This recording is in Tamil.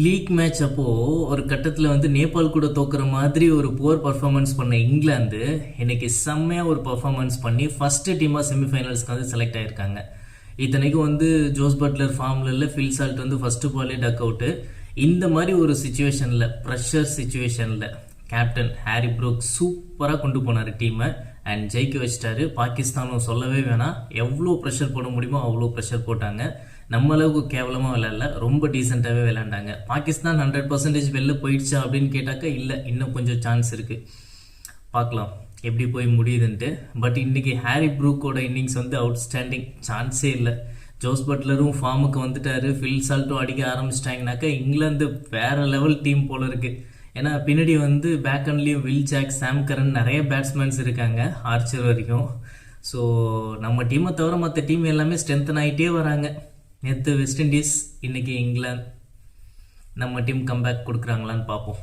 லீக் மேட்ச் அப்போது ஒரு கட்டத்தில் வந்து நேபாள் கூட தோக்குற மாதிரி ஒரு புவர் பர்ஃபார்மன்ஸ் பண்ண இங்கிலாந்து இன்னைக்கு செம்மையாக ஒரு பர்ஃபார்மன்ஸ் பண்ணி ஃபஸ்ட்டு டீமாக செமிஃபைனல்ஸ்க்கு வந்து செலக்ட் ஆகியிருக்காங்க. இத்தனைக்கும் வந்து ஜோஸ் பட்லர் ஃபார்மில் இல்லை, ஃபில் சால்ட் வந்து ஃபஸ்ட்டு பாலே டக் அவுட்டு. இந்த மாதிரி ஒரு சுச்சுவேஷனில், ப்ரெஷர் சுச்சுவேஷனில் கேப்டன் ஹாரி ப்ரூக் சூப்பராக கொண்டு போனார் டீமை அண்ட் ஜெயிக்க வச்சிட்டாரு. பாகிஸ்தானும் சொல்லவே வேணாம், எவ்வளோ ப்ரெஷர் போட முடியுமோ அவ்வளோ ப்ரெஷர் போட்டாங்க. நம்ம அளவுக்கு கேவலமாக விளையாடல, ரொம்ப டீசெண்டாகவே விளையாண்டாங்க. பாகிஸ்தான் 100% வெளில போயிடுச்சா அப்படின்னு கேட்டாக்கா இல்லை, இன்னும் கொஞ்சம் சான்ஸ் இருக்குது. பார்க்கலாம் எப்படி போய் முடியுதுன்ட்டு. பட் இன்றைக்கி ஹாரி ப்ரூக்கோட இன்னிங்ஸ் வந்து அவுட்ஸ்டாண்டிங், சான்ஸே இல்லை. ஜோஸ் பட்லரும் ஃபார்முக்கு வந்துட்டார், ஃபில் சால்ட்டும் அடிக்க ஆரம்பிச்சிட்டாங்கனாக்கா இங்கிலாந்து வேறு லெவல் டீம் போல் இருக்குது. ஏன்னா பின்னாடி வந்து பேக்கண்ட்லேயும் வில் ஜாக், சாம் கரன் நிறைய பேட்ஸ்மேன்ஸ் இருக்காங்க, ஆர்ச்சர் வரைக்கும். ஸோ நம்ம டீமை தவிர மற்ற டீம் எல்லாமே ஸ்ட்ரென்தன் ஆகிட்டே வராங்க. நேற்று வெஸ்ட் இண்டீஸ், இன்றைக்கி இங்கிலாந்து. நம்ம டீம் கம்பேக் கொடுக்குறாங்களான்னு பார்ப்போம்.